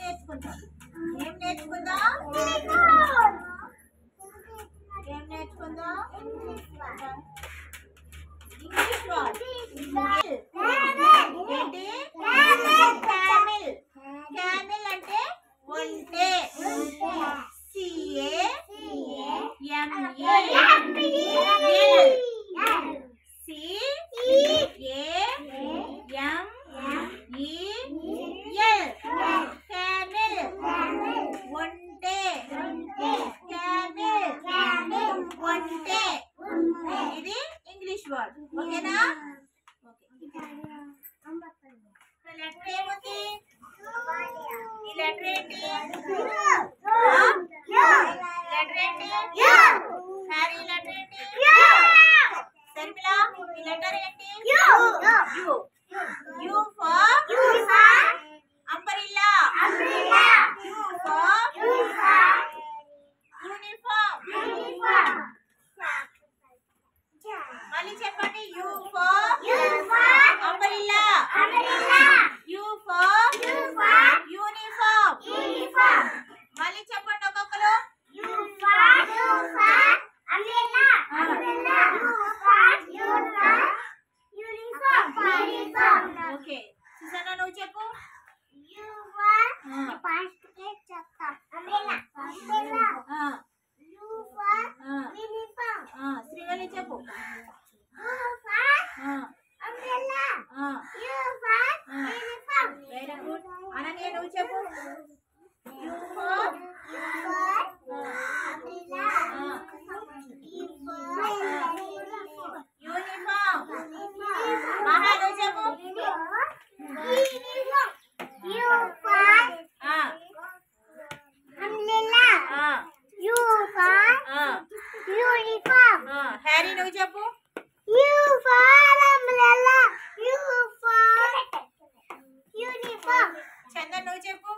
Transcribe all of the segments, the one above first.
నేర్చుకుందాం. ఏం నేర్చుకుందాం? ఏం నేర్చుకుందాం? English word. ఏంటి? క్యామిల్. క్యామిల్ అంటే ఒంటె. ఇది ఇంగ్లీష్ వర్డ్. ఓకేనా? లెటర్ ఏముంది? ఈ లెటర్ ఏంటి? లెటర్ ఏంటి? హ్యారీ లెటర్ ఏంటి? శర్మిలా ఈ లెటర్ ఏంటి? You. You for umbrella. U for uniform. మళ్ళీ చెప్పండి. You for umbrella. U for uniform. మళ్ళీ చెప్పండి ఒక్కొక్కరు. ఓకే సుసన్న నువ్వు చెప్పు. శ్రీవల్లి చెప్పు. Very good. అనన్య నువ్వు చెప్పు. యూనిఫామ్. మహా నువ్వు చెప్పు. హ్యారీ నువ్వు చెప్పు. చందన్ నువ్వు చెప్పు.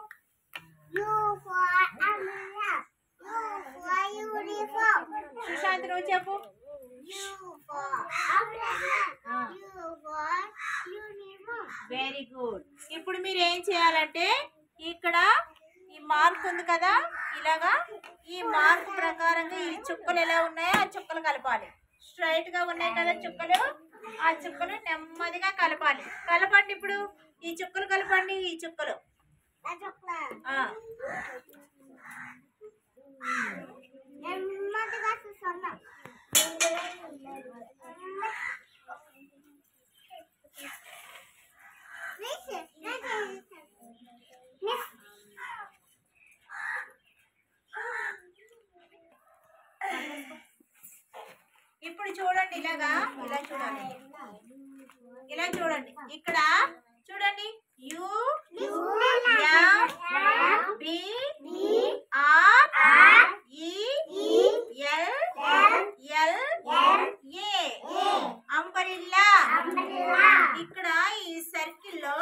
సుశాంత్ నువ్వు చెప్పు. Very good. ఇప్పుడు మీరు ఏం చేయాలంటే ఇక్కడ ఈ మార్క్ ఉంది కదా, ఇలాగా ఈ మార్క్ ప్రకారంగా ఈ చుక్కలు ఎలా ఉన్నాయో ఆ చుక్కలు కలపాలి. స్ట్రైట్ గా ఉన్నాయి కదా చుక్కలు, ఆ చుక్కలు నెమ్మదిగా కలపాలి. కలపండి. ఇప్పుడు ఈ చుక్కలు కలపండి. ఈ చుక్కలు ఇప్పుడు చూడండి. ఇలాగా ఇలా చూడండి. ఇలా చూడండి. ఇక్కడ చూడండి. యు బి ఆర్ ఈ ఎల్ ఏ అంబ్రెల్లా. ఇక్కడ ఈ సర్కిల్ లో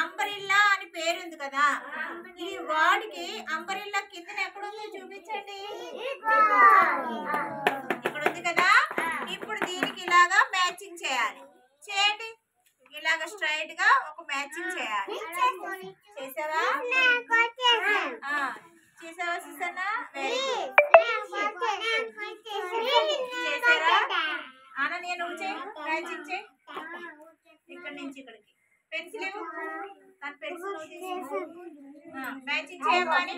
అంబ్రెల్లా అని పేరుంది కదా, ఈ వర్డ్ కి అంబ్రెల్లా కింద ఎక్కడుందో చూపించండి. ఇక్కడ ఉంది కదా. ఇప్పుడు దీనికి ఇలాగా మ్యాచింగ్ చేయాలి. చేయండి. ఇలాగా స్ట్రైట్ గా ఒక మ్యాచింగ్ చేయాలి. చేసావా? చేసావా సుసన్న? చేసారా? అనన్య నువ్వు చేయి. మ్యాచింగ్ చేయి. ఇక్కడ నుంచి ఇక్కడికి. పెన్సిల్ ఇవ్వు. తన పెన్సిల్ మ్యాచింగ్ చేయమని.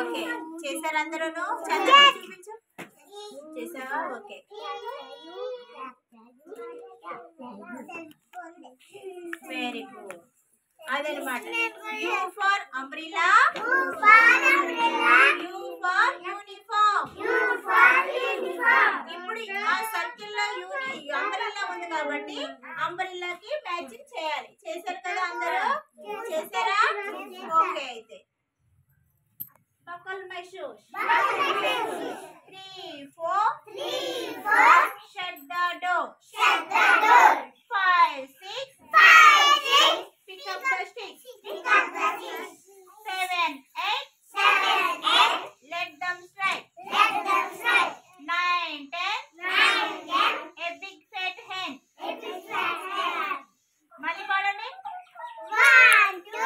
ఓకే చేశారు అందరూ. చంద్రుడు చూపించు. చేసావా? Okay very good. అదనమాట. U for umbrella. U for uniform. ఇప్పుడు ఆ సర్కిల్ లో అంబ్రెల్లా ఉంది కాబట్టి అంబ్రెల్లాకి మ్యాచింగ్ చేయాలి. చేశారు కదా అందరూ? చేశారా? ఓకే అయితే buckle my shoes. 3 4 shut the door. 5 6 pick up the sticks. 7 8 let them strike. 9 10 a big fat hen. మళ్ళీ పాడండి. 1 2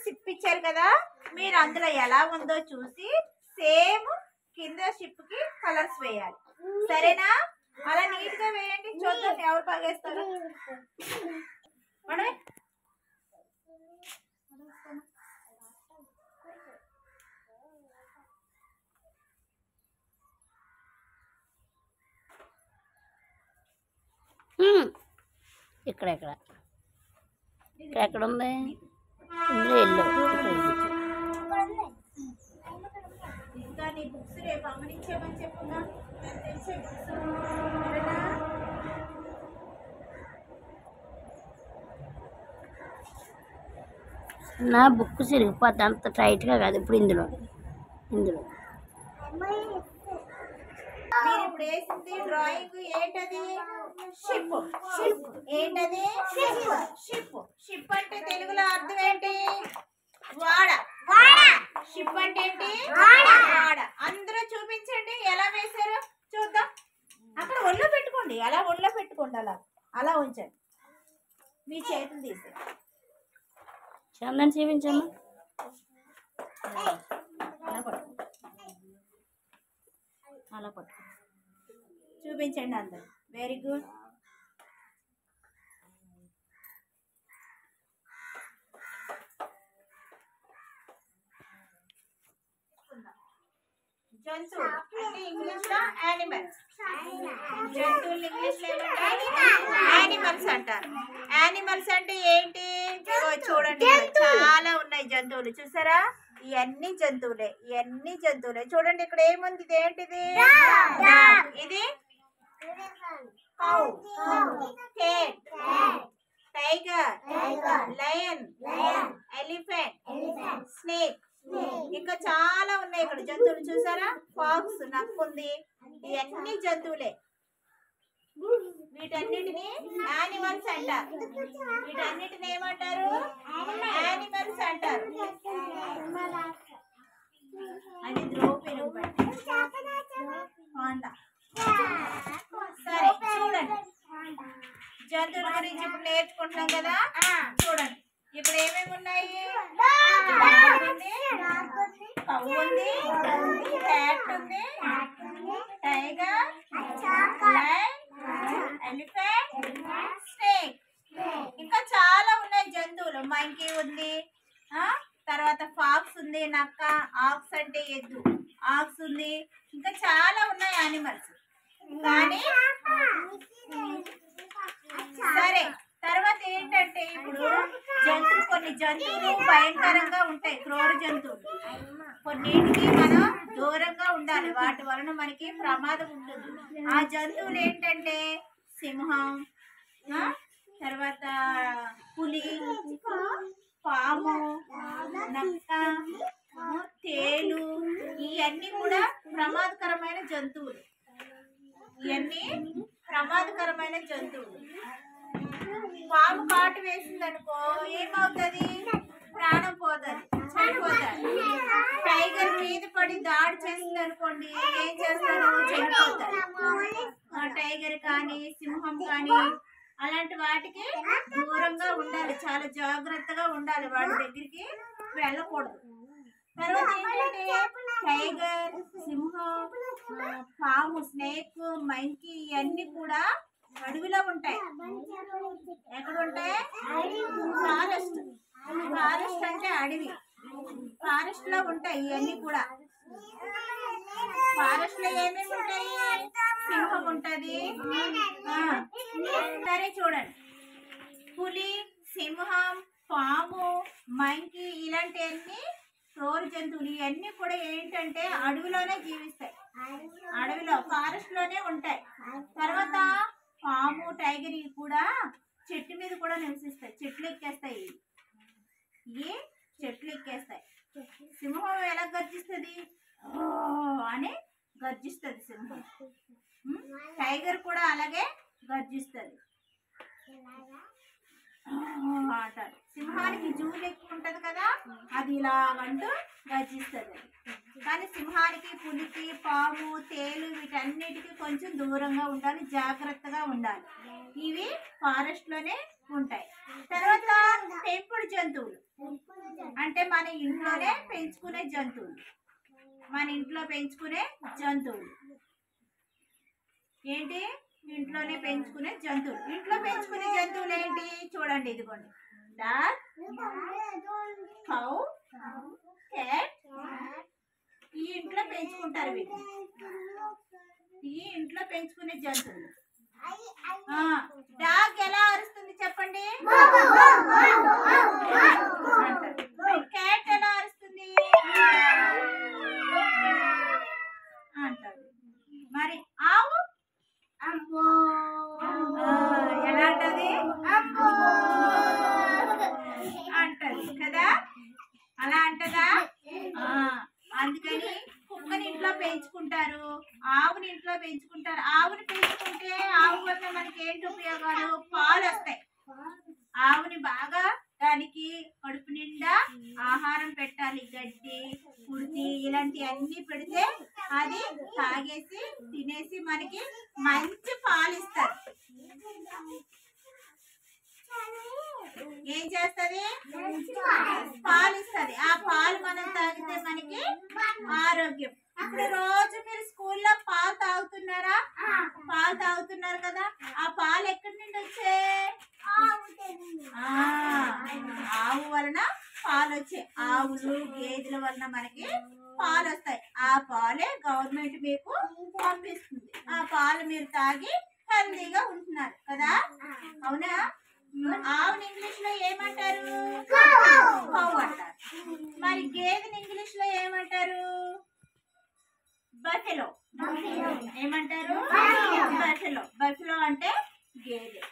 షిప్ ఇచ్చారు కదా, మీరు అందులో ఎలా ఉందో చూసి సేమ్ కింద షిప్ కి కలర్స్ వేయాలి. సరేనా? అలా నీట్ గా వేయండి, చూద్దాం ఎవరు బాగా వేస్తారో. ఇక్కడ ఎక్కడ ఎక్కడ ఉంది? ఇందులో ఎల్లో. ఇంకా నీ బుక్స్ రేపు అమ్మనిచ్చేమని చెప్పున్నా, తెలిసే బుక్స్. నా బుక్ చిరిగిపోద్ది, అంత టైట్గా కాదు. ఇప్పుడు ఇందులో మీరు ఇప్పుడు వేసింది డ్రాయింగ్ ఏంటది? షిప్. ఏంటది? షిప్. షిప్ అంటే తెలుగులో అర్థం ఏంటి? వాడ. షిప్ అంటే ఏంటి? వాడ. అందరూ చూపించండి ఎలా వేశారు చూద్దాం. అక్కడ ఒళ్ళో పెట్టుకోండి, అలా ఒళ్ళో పెట్టుకోండి, అలా అలా ఉంచండి. మీ చేతులు తీసే చందని చూపించమ్మా. అలా పట్టు చూపించండి అందరు. Very good. జంతువులు అంటే ఇంగ్లీష్ లో యానిమల్స్. జంతువులు ఇంగ్లీష్ లో యానిమల్స్ అంటారు. యానిమల్స్ అంటే ఏంటి? చూడండి, చాలా ఉన్నాయి జంతువులు. చూసారా? ఇవన్నీ జంతువులే, ఇవన్నీ జంతువులే. చూడండి ఇక్కడ ఏముంది? ఇది ఏంటిది? ఇది cat, tiger, lion, elephant, snake. ఇంకా చాలా ఉన్నాయి ఇక్కడ జంతువులు. చూసారా? ఫాక్స్, నక్క ఉంది. ఇవన్నీ జంతువులే. వీటన్నిటిని యానిమల్స్ అంటారు. వీటన్నిటిని ఏమంటారు? యానిమల్స్ అంటారు. అది ద్రౌపది. సరే చూడండి, జంతువుల గురించి ఇప్పుడు నేర్చుకుంటున్నాం కదా. చూడండి ఇప్పుడు ఏమేమి ఉన్నాయి? కవ్వు ఉంది, క్యాట్ ఉంది, టైగర్, లయన్, ఎలిఫెంట్, స్నేక్. ఇంకా చాలా ఉన్నాయి జంతువులు. మంకీ ఉంది, తర్వాత ఫాక్స్ ఉంది, నక్క, ఆక్స్ అంటే ఎద్దు, ఆక్స్ ఉంది. ఇంకా చాలా ఉన్నాయి యానిమల్స్. కానీ సరే తర్వాత ఏంటంటే ఇప్పుడు కొన్ని జంతువులు భయంకరంగా ఉంటాయి, క్రూర జంతువులు. కొన్నిటికి మనం దూరంగా ఉండాలి, వాటి వలన మనకి ప్రమాదం ఉంటుంది. ఆ జంతువులు ఏంటంటే సింహం, తర్వాత పులి, పాము, నక్క, తేలు. ఇవన్నీ కూడా ప్రమాదకరమైన జంతువులు. ఇవన్నీ ప్రమాదకరమైన జంతువులు. పాము కాటు వేసింది అనుకో ఏమవుతుంది? ప్రాణం పోతుంది, చనిపోతారు. టైగర్ మీద పడి దాడి చేసింది అనుకోండి, ఏం చేస్తారు? చనిపోతారు. టైగర్ కానీ సింహం కానీ అలాంటి వాటికి దూరంగా ఉండాలి, చాలా జాగ్రత్తగా ఉండాలి, వాటి దగ్గరికి వెళ్ళకూడదు. తర్వాత ఏంటంటే టైగర్, సింహం, పాము, స్నేక్, మంకీ ఇవన్నీ కూడా అడవిలో ఉంటాయి. ఎక్కడ ఉంటాయి? ఫారెస్ట్. ఫారెస్ట్ అంటే అడవి. ఫారెస్ట్ లో ఉంటాయి ఇవన్నీ కూడా. ఫారెస్ట్ లో ఏమేమి ఉంటాయి? సింహం ఉంటది. సరే చూడండి, పులి, సింహం, పాము, మంకీ ఇలాంటివన్నీ క్రూర జంతువులు. ఇవన్నీ కూడా ఏంటంటే అడవిలోనే జీవిస్తాయి, అడవిలో ఫారెస్ట్ లోనే ఉంటాయి. తర్వాత పాము, టైగర్ ఇవి కూడా చెట్టు మీద కూడా నివసిస్తాయి, చెట్లు ఎక్కేస్తాయి. ఇవి చెట్లు ఎక్కేస్తాయి. సింహం ఎలా గర్జిస్తుంది? అని గర్జిస్తుంది సింహం. టైగర్ కూడా అలాగే గర్జిస్తుంది అంటారు. సింహానికి జూలు ఎక్కువ ఉంటది కదా, అది ఇలా అంటూ గర్జిస్తుంది. కానీ సింహానికి, పులికి, పాము, తేలు వీటన్నిటికీ కొంచెం దూరంగా ఉండాలి, జాగ్రత్తగా ఉండాలి. ఇవి ఫారెస్ట్ లోనే ఉంటాయి. తర్వాత పెంపుడు జంతువులు అంటే మన ఇంట్లోనే పెంచుకునే జంతువులు. మన ఇంట్లో పెంచుకునే జంతువులు ఏంటి? ఇంట్లోనే పెంచుకునే జంతువులు. ఇంట్లో పెంచుకునే జంతువులు ఏంటి? చూడండి, ఇదిగోండి. Dog, cow, cat. ఈ ఇంట్లో పెంచుకుంటారు వీటిని. ఈ ఇంట్లో పెంచుకునే జంతువులు. డాగ్ ఎలా అరుస్తుంది చెప్పండి? క్యాట్ ఎలా అరుస్తుంది అంటారు. మరి ఆవు ఎలా అంటది? అంటది కదా, అలా అంటదా? అందుకని కుక్కని ఇంట్లో పెంచుకుంటారు, ఆవుని ఇంట్లో పెంచుకుంటారు. ఆవుని పెంచుకుంటే ఆవు వల్ల మనకి ఏంటి ఉపయోగాలు? పాలు వస్తాయి. ఆవుని బాగా దానికి కడుపు నిండా ఆహారం పెట్టాలి, గడ్డి, కుడితి ఇలాంటి అన్ని పెడితే అది తాగేసి తినేసి మనకి మంచి పాలు ఇస్తారు. ఏం చేస్తుంది? పాలు ఇస్తుంది. ఆ పాలు మనం తాగితే మనకి ఆరోగ్యం. ఇప్పుడు రోజు మీరు స్కూల్లో పాలు తాగుతున్నారా? పాలు తాగుతున్నారు కదా, ఆ పాలు ఎక్కడి నుండి వచ్చాయి? ఆవు వలన పాలు వచ్చాయి. ఆవులు, గేదెల వలన మనకి పాలు వస్తాయి. ఆ పాలే గవర్నమెంట్ మీకు పంపిస్తుంది. ఆ పాలు మీరు తాగి హెల్తీగా ఉంటున్నారు కదా, అవునా? ఆవుని ఇంగ్లీష్ లో ఏమంటారు? కౌ అంటారు. మరి గేదెని ఇంగ్లీష్ లో ఏమంటారు? బఫెలో. ఏమంటారు? బఫెలో. బఫెలో అంటే గేదె.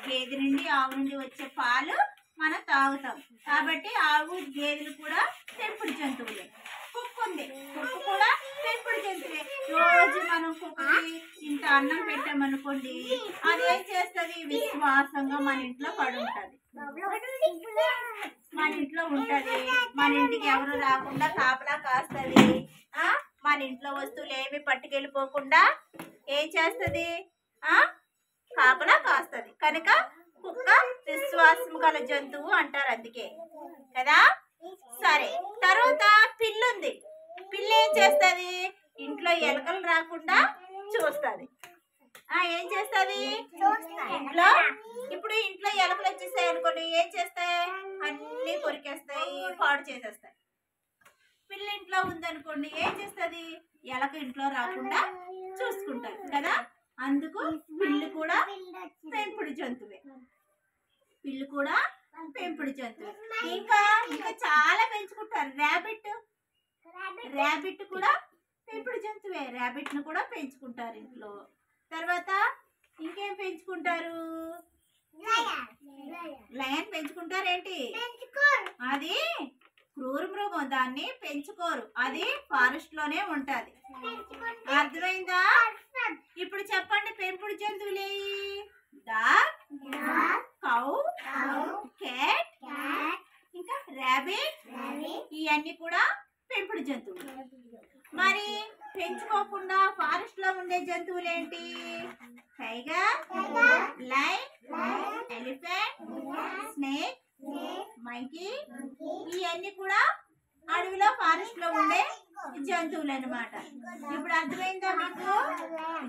గేదె నుండి, ఆవు నుండి వచ్చే పాలు మనం తాగుతాం. కాబట్టి ఆవు, గేదెలు కూడా పెంపుడు జంతువులే. కుక్క ఉంది, కుక్క కూడా పెంపుడు జంతువులే. రోజు మనం కుక్కకి ఇంత అన్నం పెట్టామనుకోండి, అది ఏం చేస్తుంది? విశ్వాసంగా మన ఇంట్లో పడి ఉంటుంది, మన ఇంట్లో ఉంటది. మన ఇంటికి ఎవరు రాకుండా కాపలా కాస్తుంది. మన ఇంట్లో వస్తువులు ఏమి పట్టుకెళ్ళిపోకుండా ఏం చేస్తుంది? కాపలా కాస్తుంది. కనుక కుక్క విశ్వాసం గల జంతువు అంటారు, అందుకే కదా. సరే, తర్వాత పిల్లుంది. పిల్లి ఏం చేస్తుంది? ఇంట్లో ఎలకలు రాకుండా చూస్తుంది. ఏం చేస్తుంది? ఇంట్లో ఇప్పుడు ఇంట్లో ఎలకలు వచ్చేస్తాయి అనుకోండి, ఏం చేస్తాయి? అన్ని కొరికేస్తాయి, పాడు చేసేస్తాయి. పిల్లి ఇంట్లో ఉందనుకోండి, ఏం చేస్తుంది? ఎలక ఇంట్లో రాకుండా చూసుకుంటారు కదా. అందుకు పిల్లి కూడా పెంపుడు జంతువే. పిల్లి కూడా పెంపుడు జంతువు. ఇంకా చాలా పెంచుకుంటారు. ర్యాబిట్ కూడా పెంపుడు జంతువే. ర్యాబిట్ ను కూడా పెంచుకుంటారు ఇంట్లో. తర్వాత ఇంకేం పెంచుకుంటారు? లయన్ పెంచుకుంటారేంటి? అది క్రూర మృగం, దాన్ని పెంచుకోరు. అది ఫారెస్ట్ లోనే ఉంటది. అర్థమైందా? ఇప్పుడు చెప్పండి, పెంపుడు జంతువులే. డాగ్, కౌ, క్యాట్, ఇంకా ర్యాబిట్. ఇవన్నీ కూడా పెంపుడు జంతువులు. మరి పెంచుకోకుండా ఫారెస్ట్ లో ఉండే జంతువులు ఏంటి? Tiger, lion, elephant, snake, monkey. ఇవన్నీ కూడా అడవిలో, ఫారెస్ట్ లో ఉండే జంతువులు అన్నమాట. ఇప్పుడు అర్థమైందా మీకు?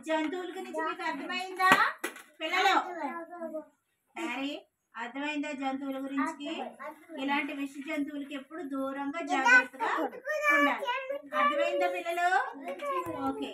జంతువుల గురించి మీకు అర్థమైందా పిల్లలు? సరే, అర్థమైందా జంతువుల గురించి? ఇలాంటి విష జంతువులకి ఎప్పుడు దూరంగా జాగ్రత్తగా ఉండాలి. అర్థమైందా పిల్లలు? ఓకే.